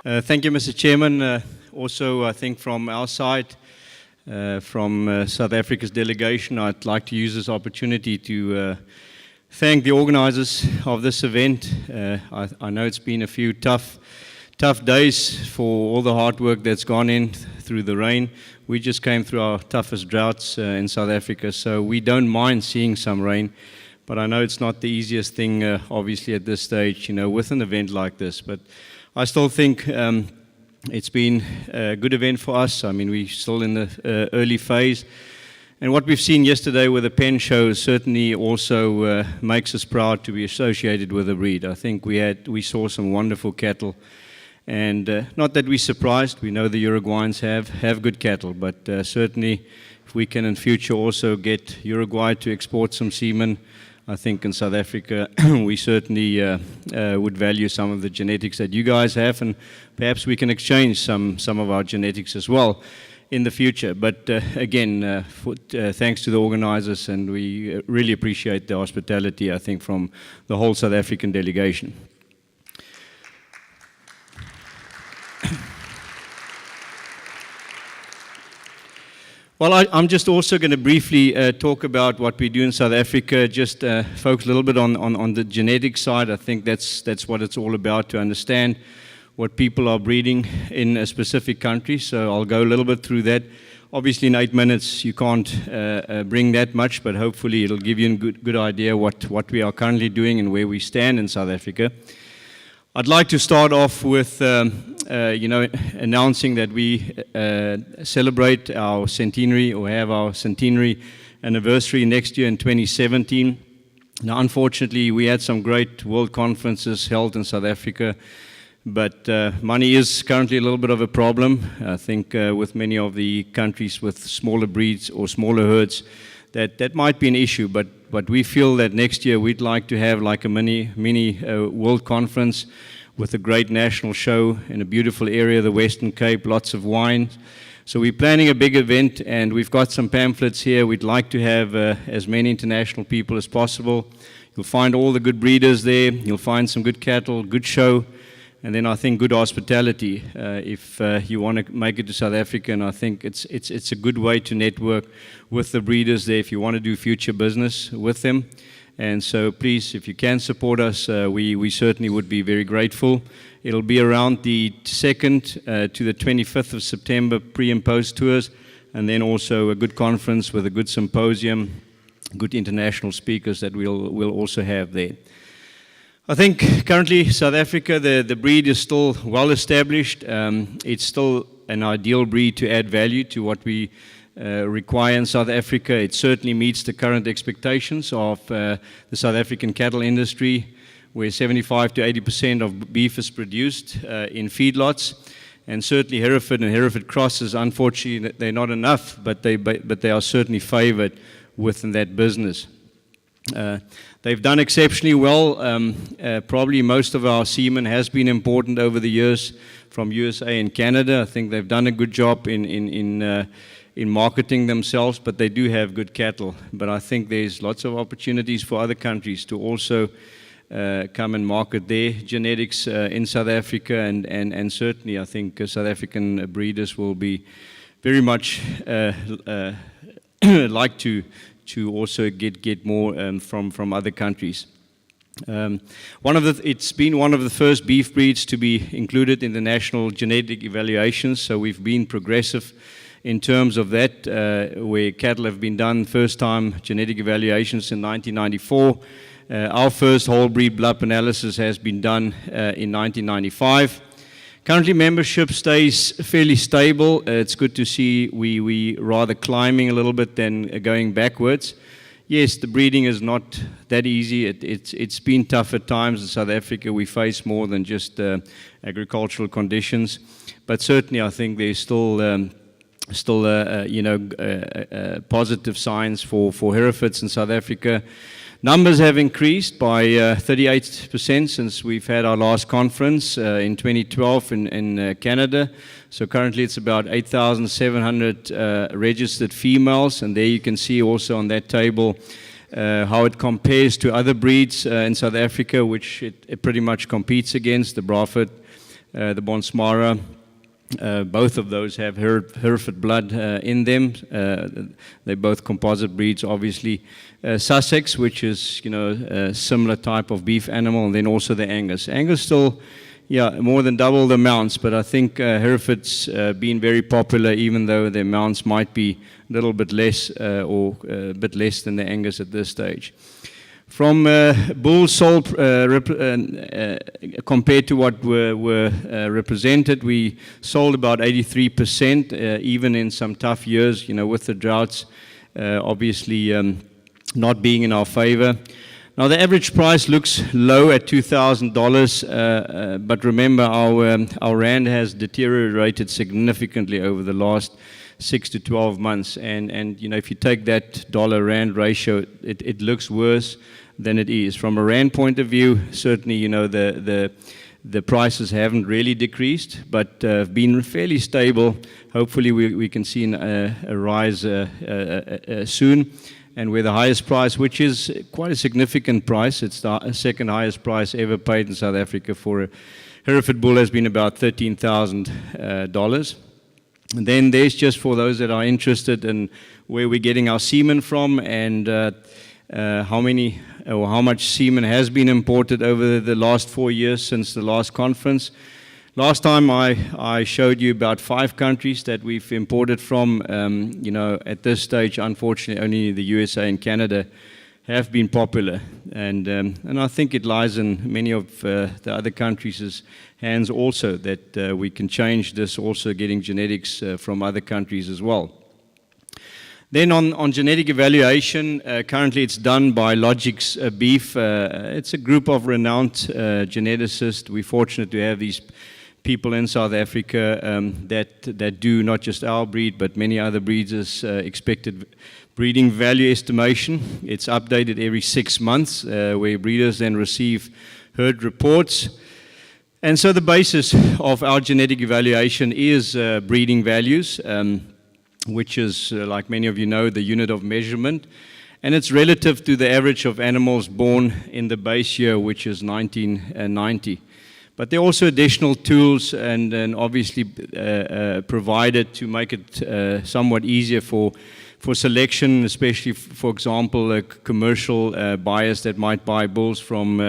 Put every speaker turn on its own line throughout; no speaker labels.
Thank you, Mr. Chairman. Also, I think from our side, from South Africa's delegation, I'd like to use this opportunity to thank the organizers of this event. I know it's been a few tough days for all the hard work that's gone in through the rain. We just came through our toughest droughts in South Africa, so we don't mind seeing some rain. But I know it's not the easiest thing, obviously, at this stage, with an event like this. But I still think it's been a good event for us. I mean, we're still in the early phase. And what we've seen yesterday with the pen show certainly also makes us proud to be associated with the breed. I think we saw some wonderful cattle. And not that we're surprised. We know the Uruguayans have good cattle. But certainly, if we can in future also get Uruguay to export some semen, I think in South Africa we certainly would value some of the genetics that you guys have, and perhaps we can exchange some of our genetics as well in the future. But again, thanks to the organizers, and we really appreciate the hospitality, I think, from the whole South African delegation. Well, I'm just also going to briefly talk about what we do in South Africa, just focus a little bit on the genetic side. I think that's what it's all about, to understand what people are breeding in a specific country. So I'll go a little bit through that. Obviously, in 8 minutes, you can't bring that much, but hopefully it'll give you a good idea what we are currently doing and where we stand in South Africa. I'd like to start off with, announcing that we celebrate our centenary, or have our centenary anniversary next year in 2017. Now, unfortunately, we had some great world conferences held in South Africa, but money is currently a little bit of a problem. I think with many of the countries with smaller breeds or smaller herds, that might be an issue, but we feel that next year we'd like to have like a mini world conference with a great national show in a beautiful area, the Western Cape, lots of wine. So we're planning a big event, and we've got some pamphlets here. We'd like to have as many international people as possible. You'll find all the good breeders there. You'll find some good cattle, good show, and then I think good hospitality if you want to make it to South Africa. And I think it's a good way to network with the breeders there if you want to do future business with them. And so please, if you can support us, we certainly would be very grateful. It'll be around the 2nd to the 25th of September, pre and post tours, and then also a good conference with a good symposium, good international speakers that we'll also have there. I think currently South Africa, the breed is still well established. It's still an ideal breed to add value to what we require in South Africa. It certainly meets the current expectations of the South African cattle industry, where 75 to 80% of beef is produced in feedlots. And certainly Hereford and Hereford crosses, unfortunately, they're not enough, but they are certainly favored within that business. They've done exceptionally well. Probably most of our semen has been imported over the years from USA and Canada. I think they've done a good job in marketing themselves, but they do have good cattle. But I think there's lots of opportunities for other countries to also come and market their genetics in South Africa, and certainly I think South African breeders will be very much like to also get more from other countries. It's been one of the first beef breeds to be included in the national genetic evaluations, so we've been progressive in terms of that, where cattle have been done first time genetic evaluations in 1994. Our first whole breed blood analysis has been done in 1995. Currently, membership stays fairly stable. It's good to see we rather climbing a little bit than going backwards. Yes, the breeding is not that easy. It's been tough at times in South Africa. We face more than just agricultural conditions, but certainly I think there's still positive signs for Herefords in South Africa. Numbers have increased by 38% since we've had our last conference in 2012 in Canada. So currently it's about 8,700 registered females, and there you can see also on that table how it compares to other breeds in South Africa, which it pretty much competes against, the Braford, the Bonsmara. Both of those have Hereford blood in them. They're both composite breeds, obviously. Sussex, which is, a similar type of beef animal, and then also the Angus. Angus still, more than double the mounts, but I think Hereford's been very popular, even though their mounts might be a little bit less or a bit less than the Angus at this stage. From bulls sold compared to what were represented, we sold about 83%, even in some tough years, with the droughts obviously not being in our favor. Now the average price looks low at $2,000, but remember our rand has deteriorated significantly over the last 6 to 12 months, and if you take that dollar-rand ratio, it looks worse than it is. From a rand point of view, certainly the prices haven't really decreased, but been fairly stable. Hopefully we can see a rise soon. And we're the highest price, which is quite a significant price. It's the second highest price ever paid in South Africa for a Hereford bull, has been about $13,000. And then there's just for those that are interested in where we're getting our semen from and how much semen has been imported over the last 4 years since the last conference. Last time I showed you about 5 countries that we've imported from. At this stage, unfortunately, only the USA and Canada have been popular. And I think it lies in many of the other countries' hands also that we can change this, also getting genetics from other countries as well. Then on genetic evaluation, currently it's done by Logix Beef. It's a group of renowned geneticists. We're fortunate to have these people in South Africa that do not just our breed, but many other breeds' expected breeding value estimation. It's updated every 6 months, where breeders then receive herd reports. And so the basis of our genetic evaluation is breeding values, which is, like many of you know, the unit of measurement. And it's relative to the average of animals born in the base year, which is 1990. But there are also additional tools and obviously provided to make it somewhat easier for selection, especially, for example, commercial buyers that might buy bulls from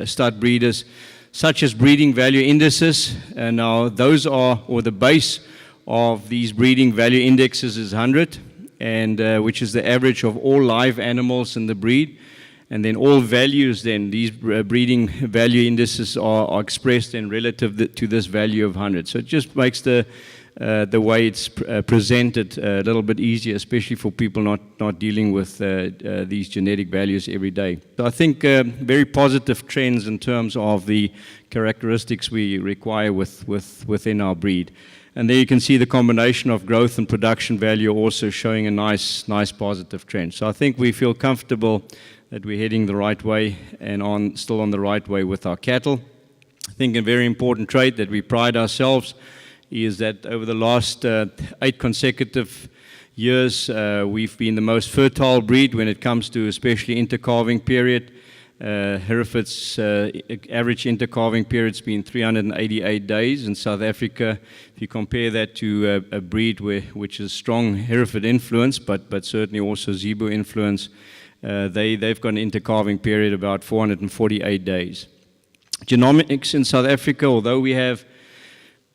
stud breeders, such as breeding value indices. And now those are, or the base of these breeding value indexes is 100, and which is the average of all live animals in the breed. And then all values, then these breeding value indices are expressed in relative to this value of 100. So it just makes the way it's presented a little bit easier, especially for people not dealing with these genetic values every day. So I think very positive trends in terms of the characteristics we require within our breed. And there you can see the combination of growth and production value also showing a nice positive trend. So I think we feel comfortable that we're heading the right way and still on the right way with our cattle. I think a very important trait that we pride ourselves is that over the last 8 consecutive years, we've been the most fertile breed when it comes to especially intercalving period. Hereford's average intercalving period's been 388 days in South Africa. If you compare that to a breed which is strong Hereford influence, but certainly also Zebu influence, they've got an intercalving period about 448 days. Genomics in South Africa, although we have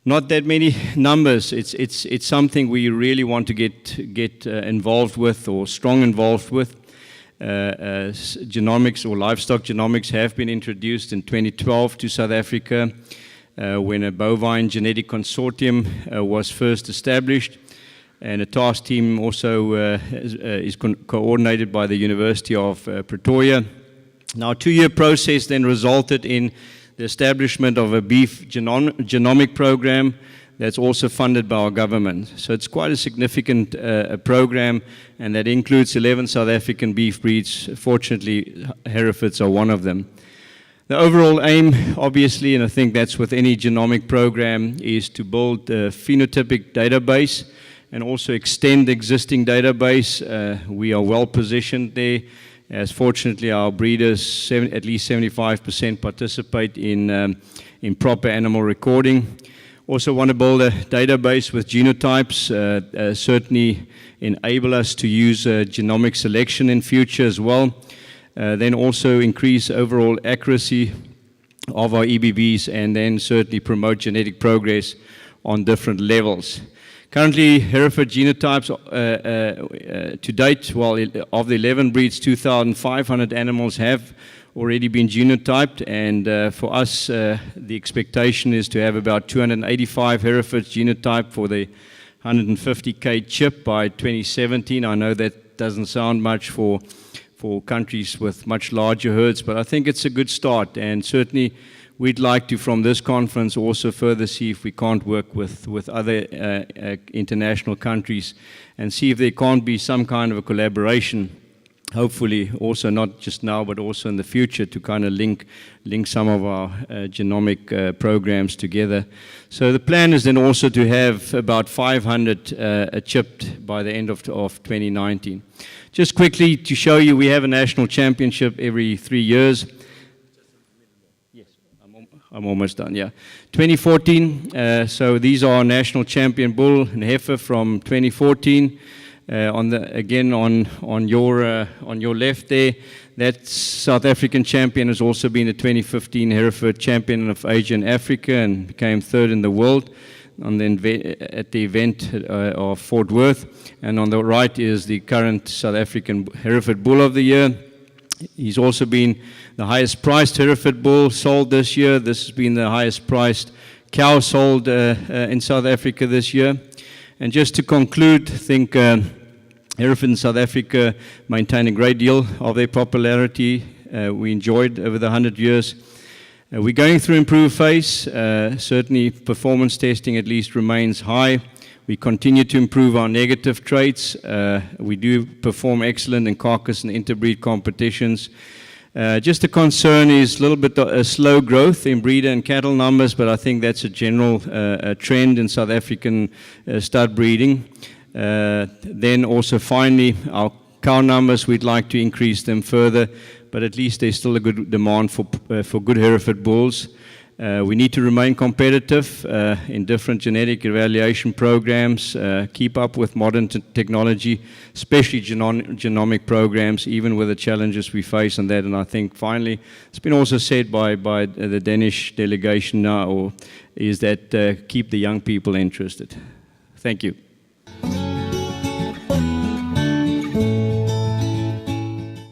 not that many numbers, it's something we really want to get involved with or strong involved with. Genomics or livestock genomics have been introduced in 2012 to South Africa when a bovine genetic consortium was first established. And a task team also is coordinated by the University of Pretoria. Now, a 2-year process then resulted in the establishment of a beef genomic program that's also funded by our government. So it's quite a significant program, and that includes 11 South African beef breeds. Fortunately, Herefords are one of them. The overall aim, obviously, and I think that's with any genomic program, is to build a phenotypic database and also extend the existing database. We are well positioned there, as fortunately our breeders, at least 75% participate in in proper animal recording. Also want to build a database with genotypes, certainly enable us to use genomic selection in future as well. Then also increase overall accuracy of our EBVs, and then certainly promote genetic progress on different levels. Currently, Hereford genotypes to date, well, of the 11 breeds, 2,500 animals have already been genotyped, and for us, the expectation is to have about 285 Herefords genotyped for the 150K chip by 2017. I know that doesn't sound much for countries with much larger herds, but I think it's a good start, and certainly we'd like to, from this conference, also further see if we can't work with other international countries and see if there can't be some kind of a collaboration, hopefully also not just now but also in the future, to kind of link some of our genomic programs together. So the plan is then also to have about 500 chipped by the end of 2019. Just quickly to show you, we have a national championship every 3 years. Yes, I'm almost done, yeah. 2014, so these are our national champion bull and heifer from 2014. Again on your left there, that South African champion has also been the 2015 Hereford champion of Asia and Africa and became third in the world at the event of Fort Worth. And on the right is the current South African Hereford Bull of the Year. He's also been the highest priced Hereford Bull sold this year. This has been the highest priced cow sold in South Africa this year. And just to conclude, I think Hereford in South Africa maintain a great deal of their popularity we enjoyed over the 100 years. We're going through improved phase. Certainly performance testing at least remains high. We continue to improve our negative traits. We do perform excellent in carcass and interbreed competitions. Just a concern is a little bit of slow growth in breeder and cattle numbers, but I think that's a general trend in South African stud breeding. Then also finally, our cow numbers, we'd like to increase them further, but at least there's still a good demand for good Hereford bulls. We need to remain competitive in different genetic evaluation programs, keep up with modern technology, especially genomic programs, even with the challenges we face on that. And I think finally, it's been also said by the Danish delegation now, is that keep the young people interested. Thank you.